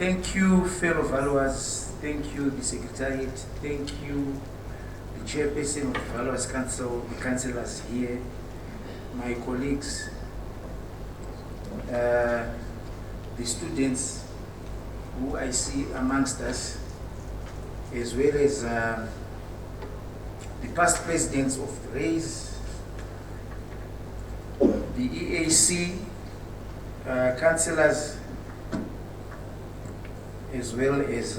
Thank you, fellow valuers. Thank you, the Secretariat. Thank you, the Chairperson of the Valuers Council, the councillors here, my colleagues, the students who I see amongst us, as well as the past presidents of the RAISE, the EAC, councillors, as well as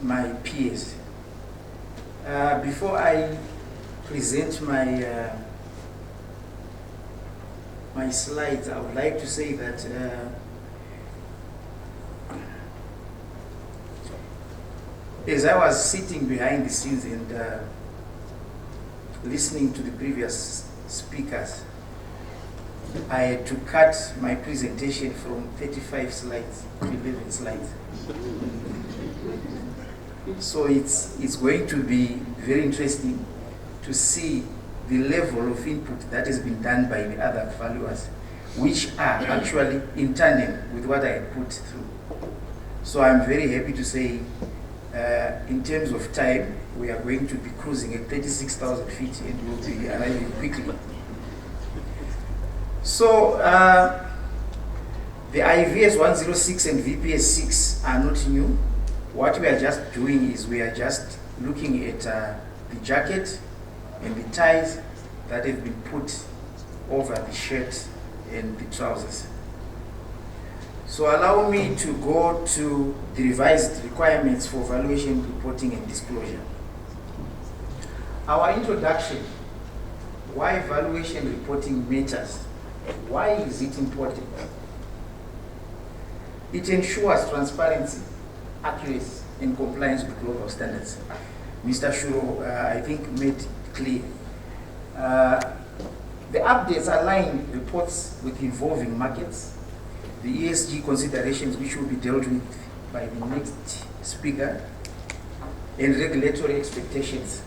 my peers. Before I present my slides, I would like to say that as I was sitting behind the scenes and listening to the previous speakers, I had to cut my presentation from 35 slides to 11 slides. So it's going to be very interesting to see the level of input that has been done by the other valuers, which are actually in tandem with what I had put through. So I'm very happy to say, in terms of time, we are going to be cruising at 36,000 feet and we'll be arriving quickly. So the IVS 106 and VPS 6 are not new. What we are just doing is we are just looking at the jacket and the ties that have been put over the shirt and the trousers. So allow me to go to the revised requirements for valuation, reporting and disclosure. Our introduction, why valuation reporting matters. Why is it important? It ensures transparency, accuracy, and compliance with global standards. Mr. Shuro, I think, made it clear. The updates align reports with evolving markets, the ESG considerations which will be dealt with by the next speaker, and regulatory expectations.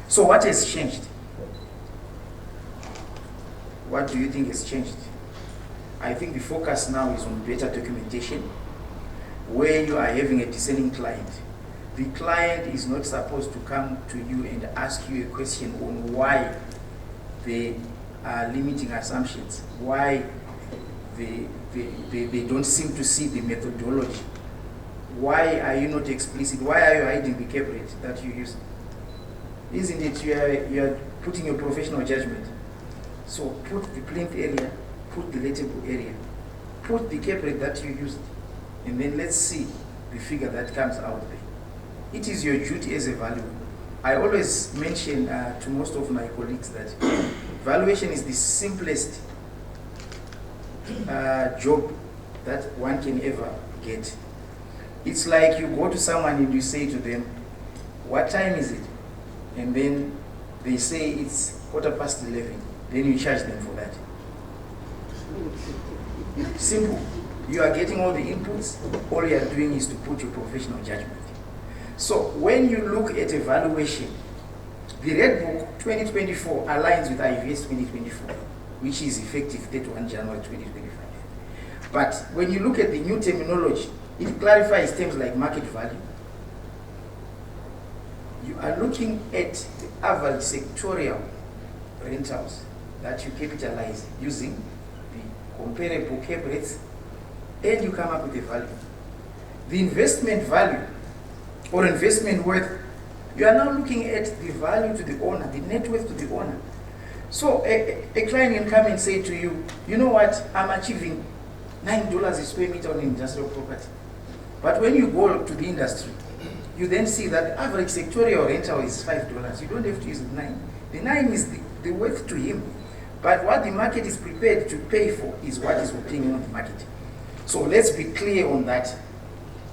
So what has changed? What do you think has changed? I think the focus now is on better documentation, where you are having a discerning client. The client is not supposed to come to you and ask you a question on why they are limiting assumptions, why they don't seem to see the methodology. Why are you not explicit? Why are you hiding the cap rate that you use? Isn't it you are putting your professional judgment? So put the plinth area, put the lettable area, put the cap rate that you used, and then let's see the figure that comes out there. It is your duty as a valuer. I always mention to most of my colleagues that valuation is the simplest job that one can ever get. It's like you go to someone and you say to them, what time is it? And then they say it's 11:15. Then you charge them for that. Simple. You are getting all the inputs. All you are doing is to put your professional judgment. So when you look at evaluation, the Red Book 2024 aligns with IVS 2024, which is effective 31 January 2025. But when you look at the new terminology, it clarifies terms like market value. You are looking at the average sectorial rentals that you capitalize using the comparable cap rates, and you come up with a value. The investment value or investment worth, you are now looking at the value to the owner, the net worth to the owner. So a client can come and say to you, you know what, I'm achieving $9 a square meter on industrial property. But when you go to the industry, you then see that the average sectorial rental is $5. You don't have to use the 9. The 9 is the worth to him. But what the market is prepared to pay for is what is obtaining on the market. So let's be clear on that.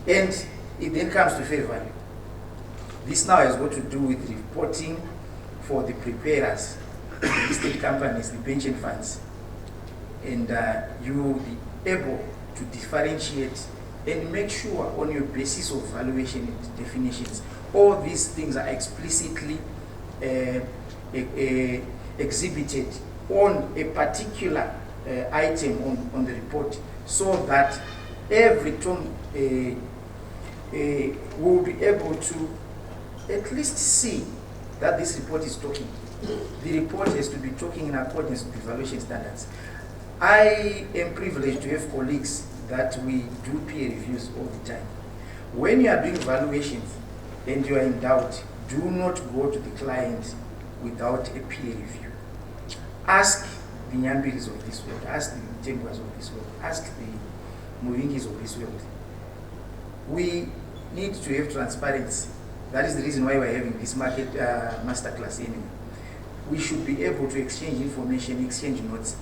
And it then comes to fair value. This now has got to do with reporting for the preparers, the listed companies, the pension funds. And you will be able to differentiate and make sure on your basis of valuation and definitions, all these things are explicitly exhibited on a particular item on the report, so that every term will be able to at least see that this report is talking. The report has to be talking in accordance with the evaluation standards. I am privileged to have colleagues that we do peer reviews all the time. When you are doing evaluations and you are in doubt, do not go to the client without a peer review. Ask the Nyambiris of this world, ask the Tembwas of this world, ask the Muingis of this world. We need to have transparency. That is the reason why we're having this market masterclass anyway. We should be able to exchange information, exchange notes.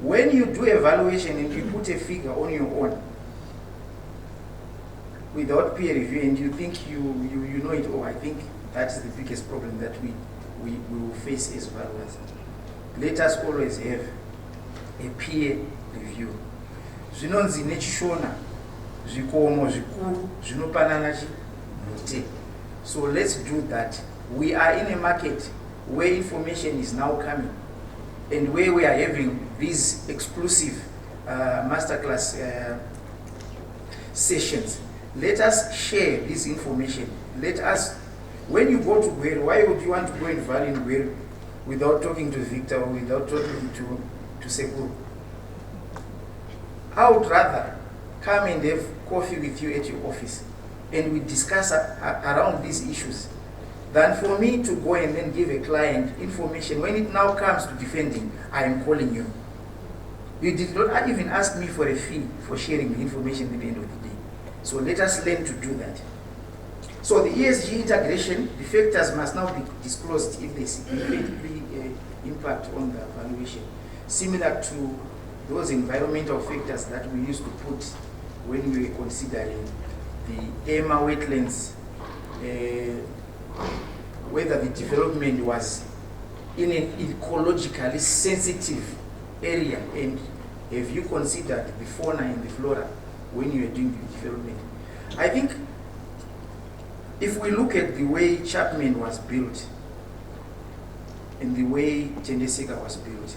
When you do evaluation and you put a figure on your own without peer review and you think you know it all, I think that's the biggest problem that we will face as evaluators. Let us always have a peer review. Zvinonzi nechishona zvikomo zvikuru zvinopanana muti. So let's do that. We are in a market where information is now coming and where we are having these exclusive masterclass sessions. Let us share this information. Let us, when you go to Gweru, why would you want to go and value in Gweru without talking to Victor or without talking to Sekuru? I would rather come and have coffee with you at your office and we discuss around these issues than for me to go and then give a client information. When it now comes to defending, I am calling you. You did not even ask me for a fee for sharing the information at the end of the day. So let us learn to do that. So the ESG integration, the factors must now be disclosed if they significantly impact on the valuation. Similar to those environmental factors that we used to put when we were considering the EMA wetlands, whether the development was in an ecologically sensitive area, and have you considered the fauna and the flora when you are doing the development. I think if we look at the way Chapman was built and the way Tendeseka was built,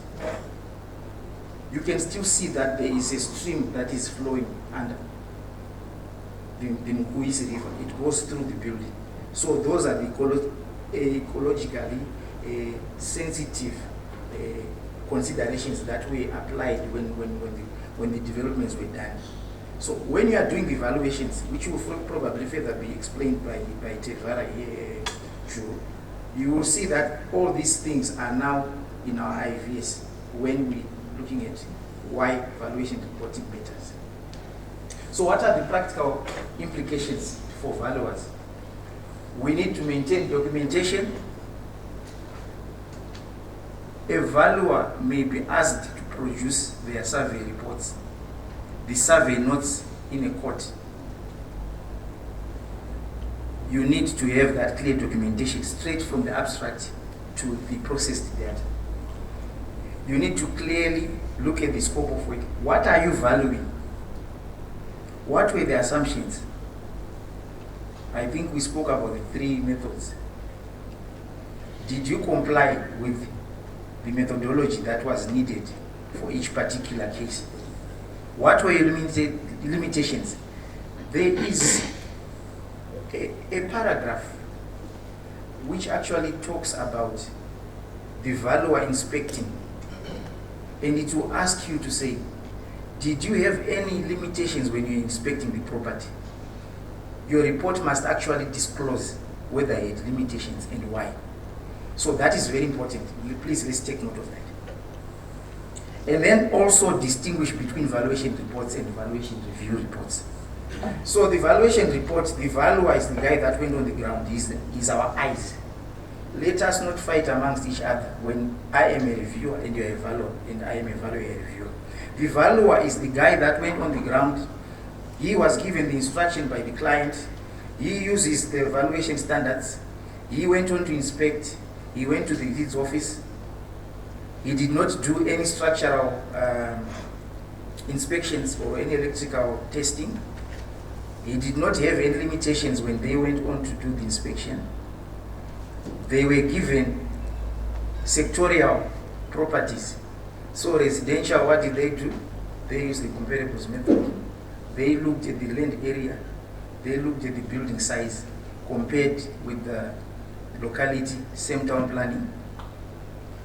you can still see that there is a stream that is flowing under the Mkuisi River. It goes through the building. So those are the ecologically sensitive considerations that were applied when the developments were done. So when you are doing the evaluations, which will probably further be explained by Tevara here, you will see that all these things are now in our IVS when we're looking at why valuation reporting matters. So what are the practical implications for valuers? We need to maintain documentation. A valuer may be asked to produce their survey reports, the survey notes in a court. You need to have that clear documentation straight from the abstract to the processed data. You need to clearly look at the scope of work. What are you valuing? What were the assumptions? I think we spoke about the three methods. Did you comply with the methodology that was needed for each particular case? What were your limitations? There is a paragraph which actually talks about the valuer inspecting, and it will ask you to say, did you have any limitations when you're inspecting the property? Your report must actually disclose whether it had limitations and why. So that is very important. Please, let's take note of that. And then also distinguish between valuation reports and valuation review reports. So the valuation report, the valuer is the guy that went on the ground, is our eyes. Let us not fight amongst each other when I am a reviewer and you are a valuer and I am a valuer and a reviewer. The valuer is the guy that went on the ground. He was given the instruction by the client. He uses the evaluation standards. He went on to inspect. He went to the deeds office. He did not do any structural inspections or any electrical testing. He did not have any limitations when they went on to do the inspection. They were given sectorial properties So residential, what did they do? They used the comparables method. They looked at the land area, they looked at the building size, compared with the locality, same town planning,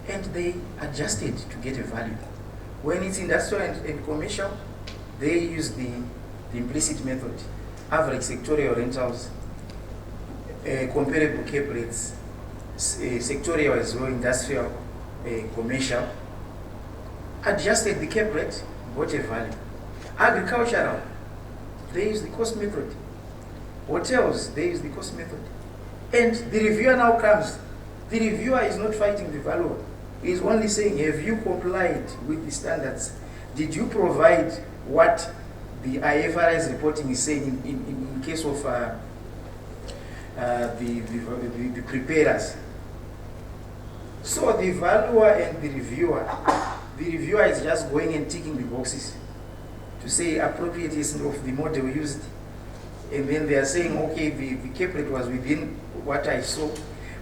and they adjusted to get a value. When it's industrial and commercial, they use the implicit method, average sectorial rentals, comparable cap rates, sectorial as well, industrial, commercial, adjusted the cap rate, got a value. Agricultural, they use the cost method. Hotels, they use the cost method. And the reviewer now comes. The reviewer is not fighting the valuer. He is only saying, have you complied with the standards? Did you provide what the IFRS reporting is saying in case of the preparers? So the valuer and the reviewer is just going and ticking the boxes to say appropriateness of the model used. And then they are saying, okay, the cap rate was within what I saw.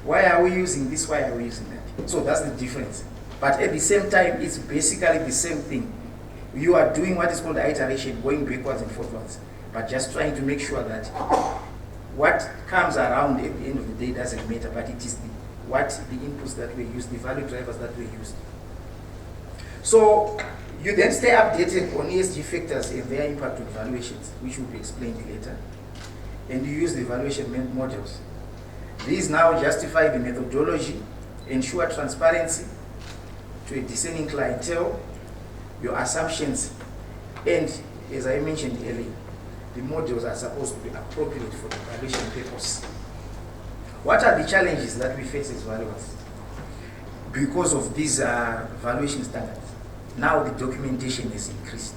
Why are we using this? Why are we using that? So that's the difference. But at the same time, it's basically the same thing. You are doing what is called iteration, going backwards and forwards, but just trying to make sure that what comes around at the end of the day doesn't matter, but it is the inputs that we use, the value drivers that we used. So you then stay updated on ESG factors and their impact on valuations, which will be explained later. And you use the valuation models. These now justify the methodology, ensure transparency to a discerning clientele, your assumptions, and as I mentioned earlier, the models are supposed to be appropriate for the valuation purpose. What are the challenges that we face as valuers? Because of these valuation standards, now the documentation has increased.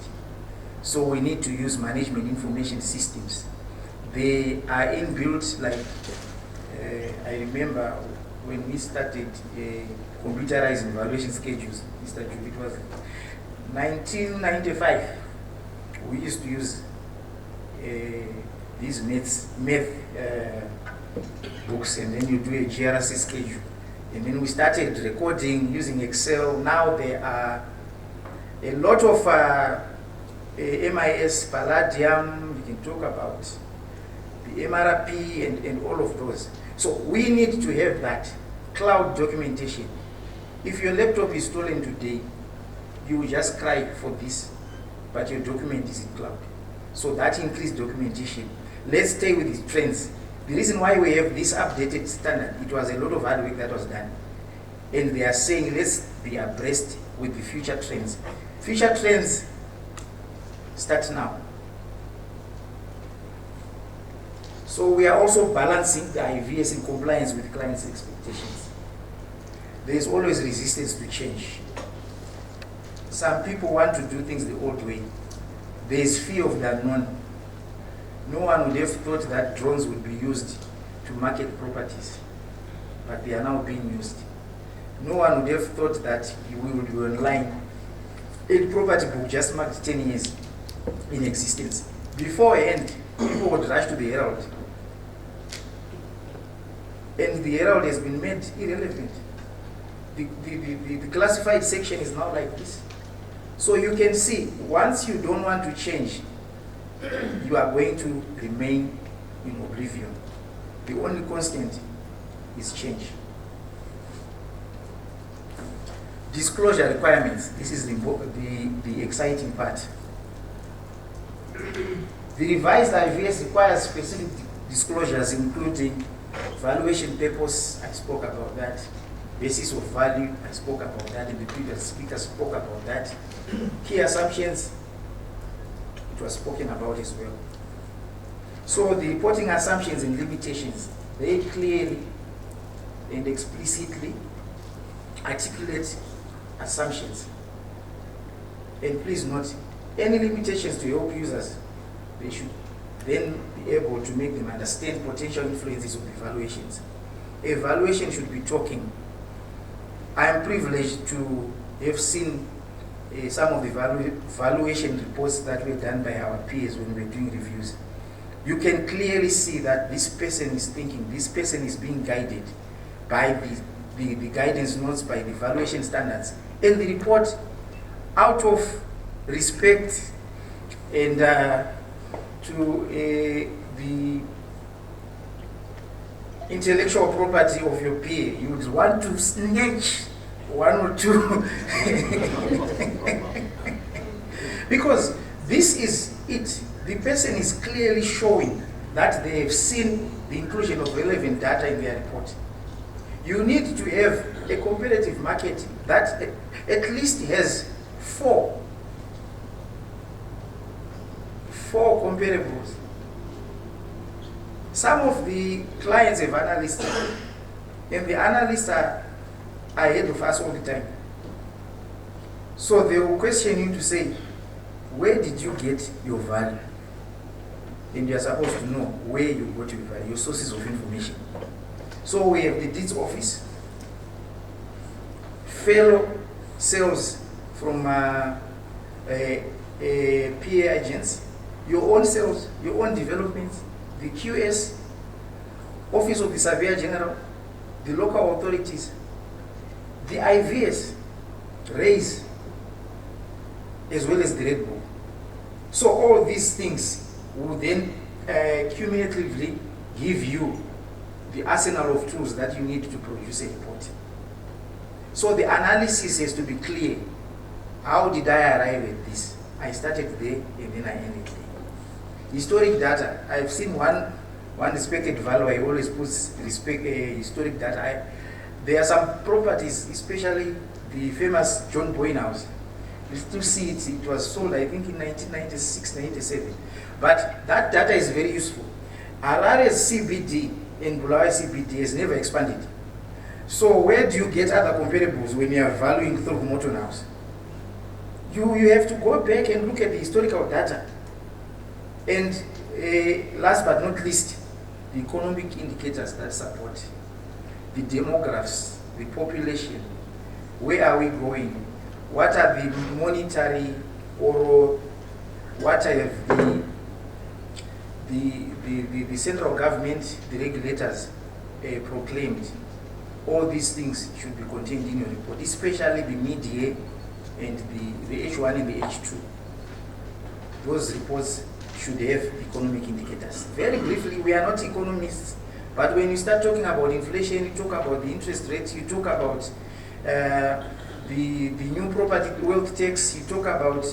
So we need to use management information systems. They are inbuilt, like I remember when we started computerizing valuation schedules, Mr. Jude, it was 1995. We used to use these math books, and then you do a GRC schedule. And then we started recording using Excel. Now there are a lot of MIS, Palladium, we can talk about the MRP and all of those. So we need to have that cloud documentation. If your laptop is stolen today, you will just cry for this, but your document is in cloud. So that increased documentation. Let's stay with the trends. The reason why we have this updated standard, it was a lot of hard work that was done. And they are saying, let's be abreast with the future trends. Future trends start now. So we are also balancing the IVS in compliance with clients' expectations. There is always resistance to change. Some people want to do things the old way. There is fear of the unknown. No one would have thought that drones would be used to market properties, but they are now being used. No one would have thought that we would be online. A property book just marked 10 years in existence. Beforehand, people would rush to the Herald. And the Herald has been made irrelevant. The classified section is now like this. So you can see, once you don't want to change, you are going to remain in oblivion. The only constant is change. Disclosure requirements. This is the exciting part. The revised IVS requires specific disclosures, including valuation purpose, I spoke about that. Basis of value, I spoke about that, and the previous speaker spoke about that. Key assumptions, it was spoken about as well. So the reporting assumptions and limitations, they clearly and explicitly articulate assumptions. And please note, any limitations to help users, they should then be able to make them understand potential influences of evaluations. Evaluation should be talking. I am privileged to have seen some of the valuation reports that were done by our peers when we were doing reviews. You can clearly see that this person is thinking, this person is being guided by the guidance notes, by the valuation standards. And the report out of respect and to the intellectual property of your peer, you would want to snatch one or two. Because this is it. The person is clearly showing that they have seen the inclusion of relevant data in their report. You need to have a competitive market that at least has four comparables. Some of the clients have analysts, and the analysts are ahead of us all the time. So they will question you to say, where did you get your value? And you are supposed to know where you got your value, your sources of information. So we have the deeds office, fellow sales from PA agents, your own sales, your own development, the QS, Office of the Surveyor General, the local authorities, the IVS, RAISE, as well as the Red Book. So all these things will then cumulatively give you the arsenal of tools that you need to produce a report. So the analysis has to be clear. How did I arrive at this? I started there and then I ended there. Historic data. I've seen one respected valuer, I always puts historic data. There are some properties, especially the famous John Boyne House. You still see it. It was sold, I think, in 1996, 97. But that data is very useful. Harare's CBD and Bulawayo CBD has never expanded. So where do you get other comparables when you are valuing through Moton House? You have to go back and look at the historical data. And last but not least, the economic indicators that support the demographics, the population. Where are we going? What are the monetary or what are the central government, the regulators proclaimed? All these things should be contained in your report, especially the mid-year and the H1 and the H2. Those reports should have economic indicators. Very briefly, we are not economists, but when you start talking about inflation, you talk about the interest rates, you talk about the new property wealth tax, you talk about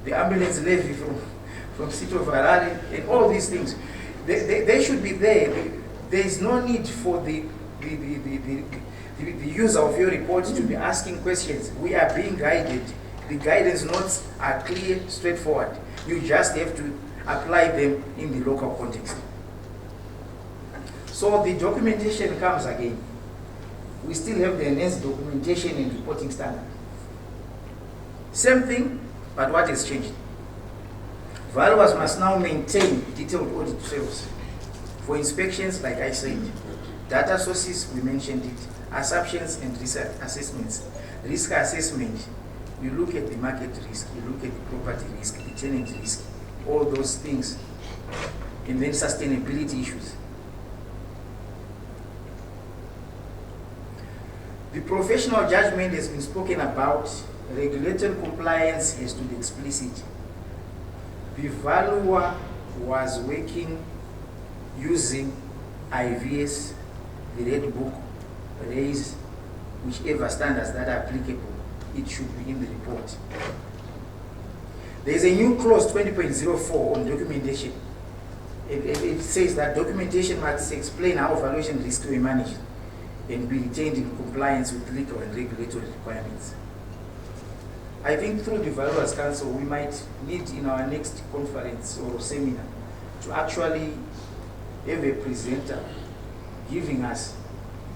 the ambulance levy from City of Harare, and all these things. They should be there. There is no need for the user of your report to be asking questions. We are being guided. The guidance notes are clear, straightforward. You just have to apply them in the local context. So the documentation comes again. We still have the enhanced documentation and reporting standard. Same thing, but what has changed? Valuers must now maintain detailed audit trails for inspections, like I said. Data sources, we mentioned it. Assumptions and risk assessments. Risk assessment, you look at the market risk, you look at the property risk, the tenant risk, all those things. And then sustainability issues. The professional judgment has been spoken about. Regulatory compliance has to be explicit. The valuer was working using IVS, the Red Book, RAISE, whichever standards that are applicable, it should be in the report. There is a new clause 20.04 on documentation. It says that documentation must explain how valuation risk will be managed and be retained in compliance with legal and regulatory requirements. I think through the Valuers Council, we might need in our next conference or seminar to actually have a presenter giving us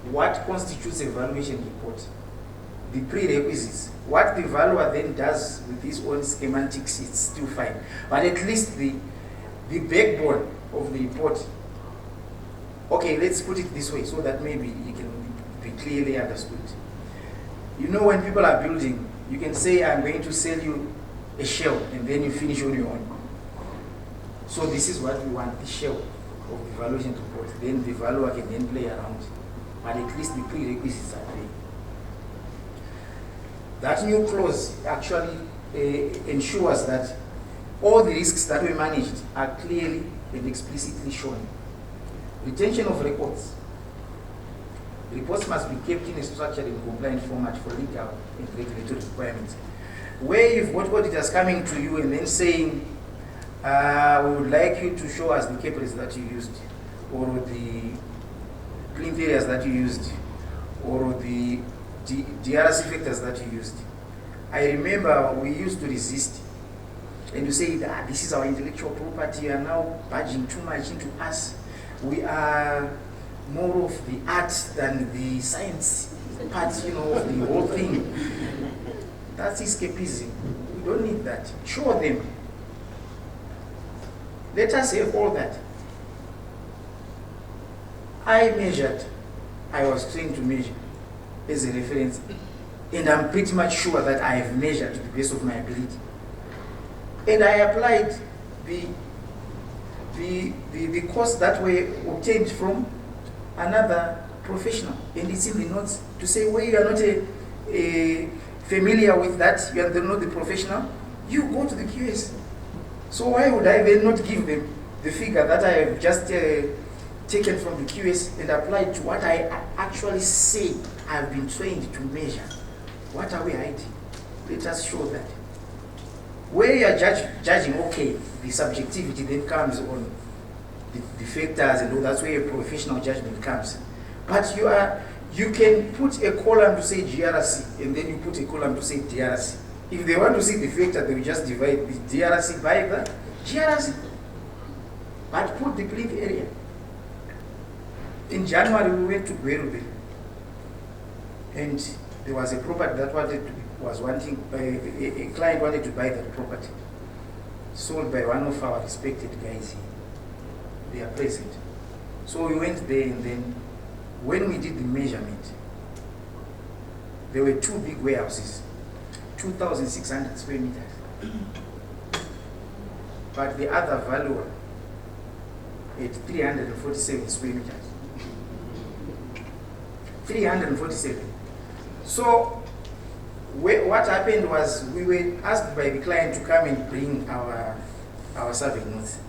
what constitutes a valuation report, the prerequisites. What the valuer then does with his own schematics, it's still fine. But at least the backbone of the report. Okay, let's put it this way so that maybe it can be clearly understood. You know, when people are building, you can say, I'm going to sell you a shell, and then you finish on your own. So this is what we want, the shell of the valuation report. Then the valuer can then play around. But at least the prerequisites are there. That new clause actually ensures that all the risks that we managed are clearly and explicitly shown. Retention of records. Reports must be kept in a structured and compliant format for legal and regulatory requirements. Where you've got auditors coming to you and then saying, we would like you to show us the KPIs that you used, or the plinth areas that you used, or the DRC factors that you used. I remember we used to resist, and you say, this is our intellectual property, you are now badging too much into us. We are more of the art than the science part, of the whole thing. That's escapism. We don't need that. Show them. Let us have all that. I measured. I was trained to measure as a reference. And I'm pretty much sure that I have measured to the best of my ability. And I applied the course that were obtained from another professional. And it's in the notes to say, where you are not familiar with that, you are not the professional, you go to the QS. So why would I then not give them the figure that I have just taken from the QS and applied to what I actually say I have been trained to measure? What are we hiding? Let us show that. Where you are judging, okay, the subjectivity then comes on the factors and all, that's where a professional judgment comes. But you can put a column to say GRC and then you put a column to say DRC. If they want to see the factor, they will just divide the DRC by the GRC. But put the plinth area. In January, we went to Gwerube, and there was a property that a client wanted to buy that property, sold by one of our respected guys here. They are present. So we went there, and then when we did the measurement, there were two big warehouses, 2,600 square meters. But the other valuer at 347 square meters. 347. So what happened was we were asked by the client to come and bring our survey notes.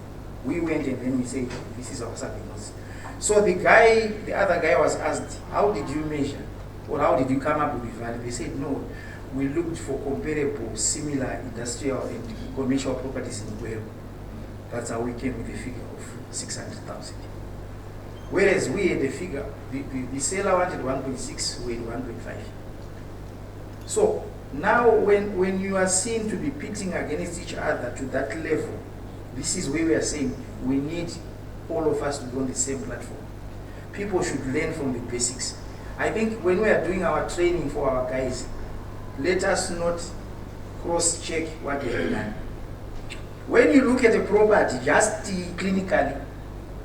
We went and then we said, this is our survey notes. So the other guy was asked, how did you measure? Or how did you come up with the value? They said, no, we looked for comparable, similar industrial and commercial properties in Gweru. That's how we came with a figure of 600,000. Whereas we had a figure, the seller wanted 1.6, we had 1.5. So now when you are seen to be pitting against each other to that level, this is where we are saying we need all of us to be on the same platform. People should learn from the basics. I think when we are doing our training for our guys, let us not cross-check what they have done. When you look at a property, just clinically,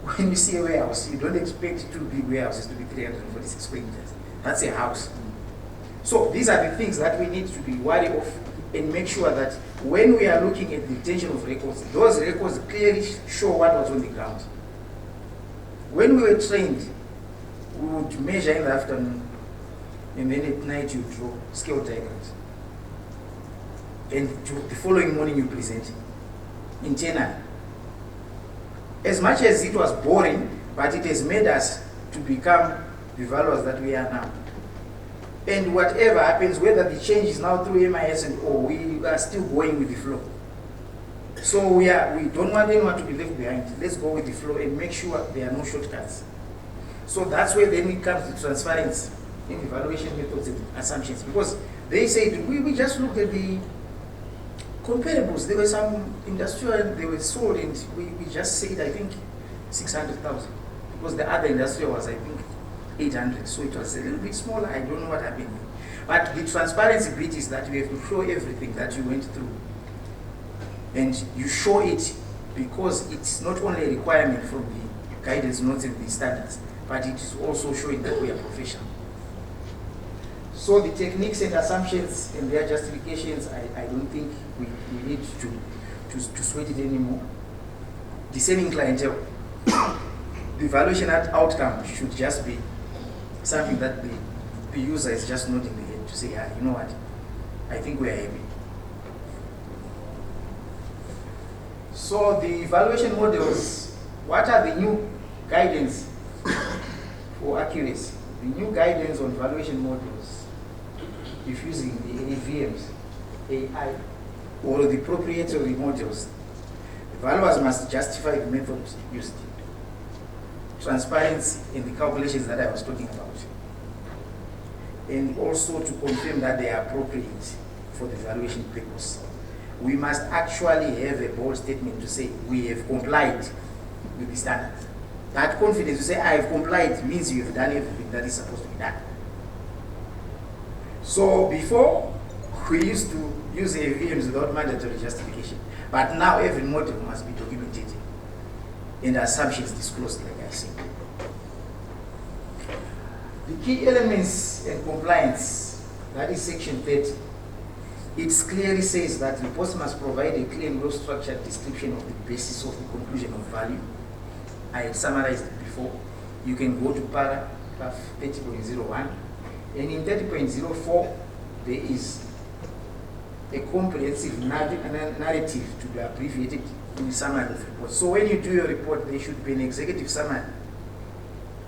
when you see a warehouse, you don't expect two big warehouses to be 346 square meters. That's a house. So these are the things that we need to be wary of and make sure that when we are looking at the retention of records, those records clearly show what was on the ground. When we were trained, we would measure in the afternoon, and then at night you draw scale diagrams. And the following morning you present internally. As much as it was boring, but it has made us to become the valuers that we are now. And whatever happens, whether the change is now through MIS or we are still going with the flow. So we don't want anyone to be left behind. Let's go with the flow and make sure there are no shortcuts. So that's where then it comes to transparency in evaluation methods and assumptions. Because they say, we just looked at the comparables. There were some industrial, they were sold, and we just said, I think, 600,000. Because the other industrial was, I think, 800. So it was a little bit smaller. I don't know what happened. But the transparency bit is that you have to show everything that you went through. And you show it because it's not only a requirement from the guidance notes and the standards, but it is also showing that we are professional. So the techniques and assumptions and their justifications, I don't think we need to sweat it anymore. Discerning clientele. The evaluation outcome should just be something that the user is just nodding the head to say, you know what, I think we are happy. So the evaluation models, what are the new guidance for accuracy? The new guidance on evaluation models, if using the AVMs, AI, or the proprietary models, the valuers must justify the methods used, transparency in the calculations that I was talking about, and also to confirm that they are appropriate for the evaluation purpose. We must actually have a bold statement to say we have complied with the standards. That confidence to say I have complied means you have done everything that is supposed to be done. So before, we used to use AVMs without mandatory justification, but now every model must be documented and assumptions disclosed, like I said. The key elements and compliance, that is section 30. It clearly says that reports must provide a clear and well-structured description of the basis of the conclusion of value. I had summarized it before. You can go to paragraph 30.01, and in 30.04, there is a comprehensive narrative to be abbreviated in the summary of the report. So when you do your report, there should be an executive summary,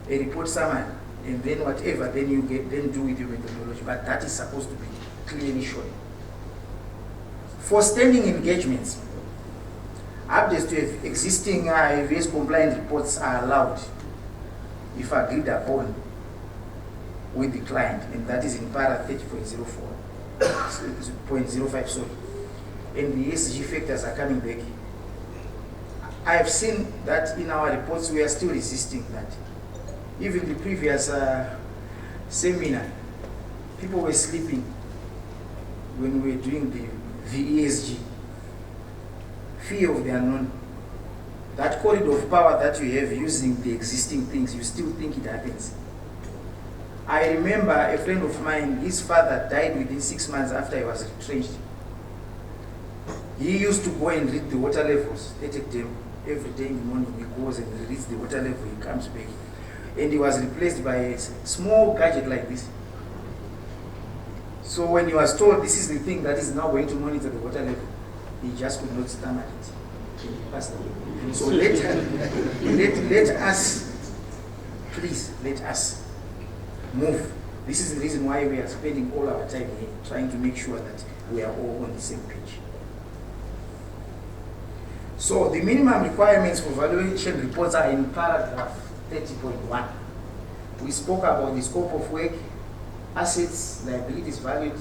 a report summary, and then whatever then you get, then do with your methodology. But that is supposed to be clearly shown. For standing engagements, updates to existing AVS compliant reports are allowed if agreed upon with the client, and that is in para 30.04, 0.05, sorry. And the ESG factors are coming back. I have seen that in our reports we are still resisting that. Even the previous seminar, people were sleeping when we were doing the ESG. Fear of the unknown. That corridor of power that you have using the existing things, you still think it happens. I remember a friend of mine, his father died within 6 months after he was retrenched. He used to go and read the water levels, every day in the morning. He goes and reads the water level, he comes back. And he was replaced by a small gadget like this. So when he was told this is the thing that is now going to monitor the water level, he just could not stomach it. And he passed away. So let us, please, let us move. This is the reason why we are spending all our time here, trying to make sure that we are all on the same page. So the minimum requirements for valuation reports are in paragraph 30.1. We spoke about the scope of work, assets, liabilities valued,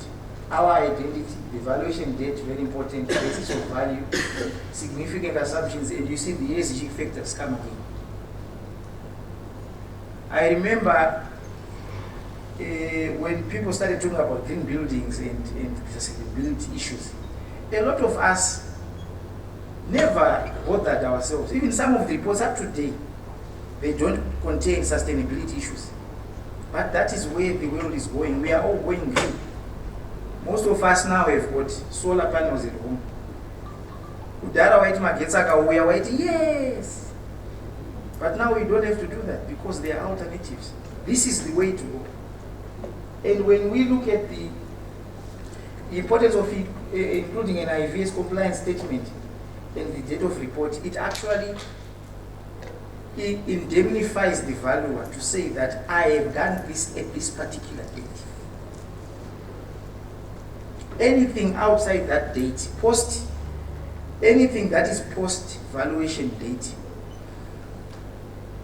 our identity, the valuation date, very important, basis of value, significant assumptions, and you see the ESG factors come again. I remember when people started talking about green buildings and sustainability issues, a lot of us never bothered ourselves. Even some of the reports up to date, they don't contain sustainability issues. But that is where the world is going. We are all going green. Most of us now have got solar panels at home. Udara white magetsaka, we are white, yes. But now we don't have to do that because there are alternatives. This is the way to go. And when we look at the importance of including an IVS compliance statement and the date of report, it actually indemnifies the valuer to say that I have done this at this particular date. Anything outside that date, anything that is post valuation date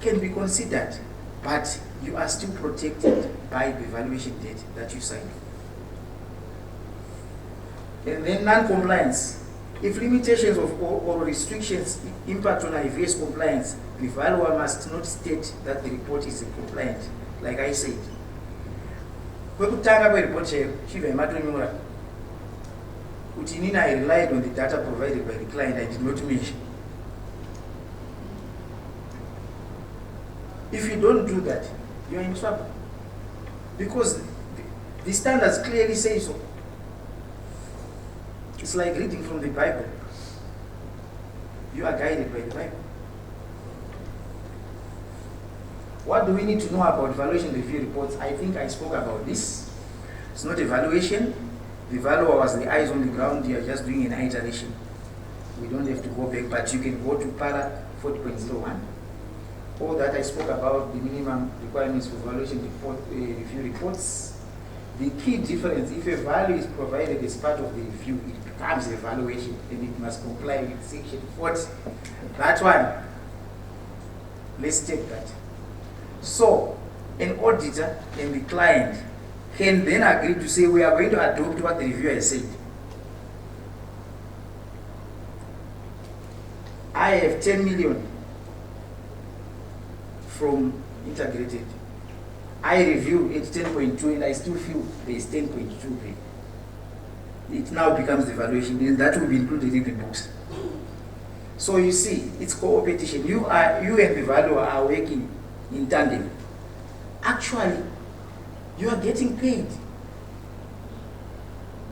can be considered, but you are still protected by the valuation date that you signed. And then non-compliance. If limitations or restrictions impact on IVS compliance, the valuer must not state that the report is compliant, like I said. I relied on the data provided by the client, I did not mention. If you don't do that, you are in trouble. Because the standards clearly say so. It's like reading from the Bible. You are guided by the Bible. What do we need to know about valuation review reports? I think I spoke about this. It's not evaluation. The valuer was the eyes on the ground. You are just doing an iteration. We don't have to go back, but you can go to para 40.01. All that I spoke about, the minimum requirements for valuation report, review reports. The key difference, if a value is provided as part of the review, it becomes a valuation and it must comply with section 40. That one, let's take that. So, an auditor and the client can then agree to say, we are going to adopt what the reviewer has said. I have 10 million from integrated. I review it 10.2 and I still feel there is 10.2 there. It now becomes the valuation, and that will be included in the books. So you see, it's co-opetition. You and the valuer are working in tandem. Actually, you are getting paid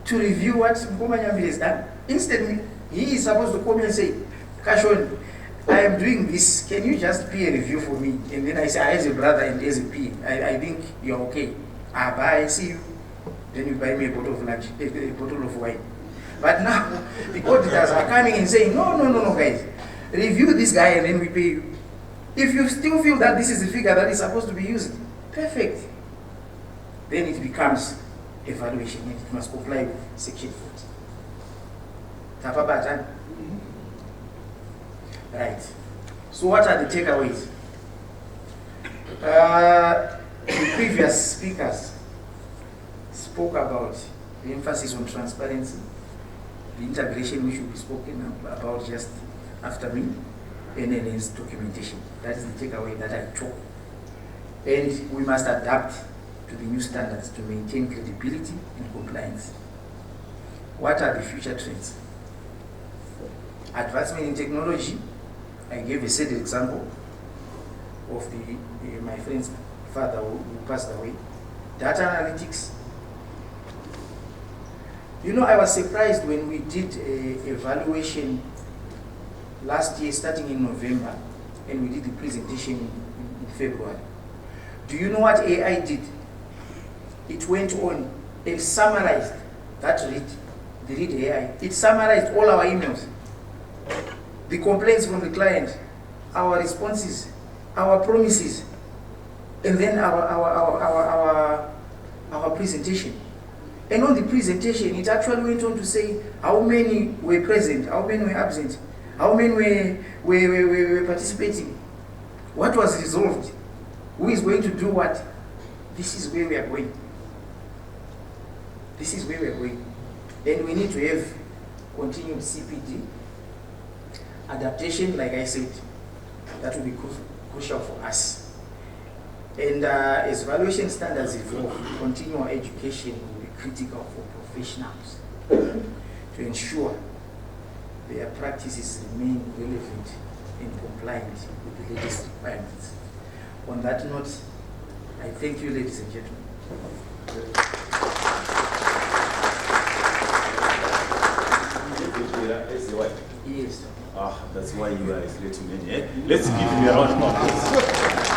to review what Mkomanyambi has done. Instead, he is supposed to come and say, Kashon, I am doing this. Can you just pay a review for me? And then I say, as a brother and as a peer, I think you're okay. Bye, see you. Then you buy me a bottle of lunch, a bottle of wine. But now, the auditors are coming and saying, no, guys. Review this guy and then we pay you. If you still feel that this is the figure that is supposed to be used, perfect. Then it becomes evaluation and it must comply with section 40. Tapa button. Right. So what are the takeaways? The previous speakers spoke about the emphasis on transparency, the integration which will be spoken about just after me, and then its documentation. That is the takeaway that I took. And we must adapt to the new standards to maintain credibility and compliance. What are the future trends? Advancement in technology. I gave a sad example of my friend's father who passed away. Data analytics. You know, I was surprised when we did an evaluation last year, starting in November, and we did the presentation in February. Do you know what AI did? It went on and summarized that the read AI. It summarized all our emails, the complaints from the client, our responses, our promises, and then our presentation. And on the presentation, it actually went on to say how many were present, how many were absent, how many were participating, what was resolved, who is going to do what. This is where we are going. This is where we are going. And we need to have continued CPD. Adaptation, like I said, that will be crucial for us. And as valuation standards evolve, continual education will be critical for professionals to ensure their practices remain relevant and compliant with the latest requirements. On that note, I thank you, ladies and gentlemen. Yes. That's why you guys let him in. Let's give him a round of applause.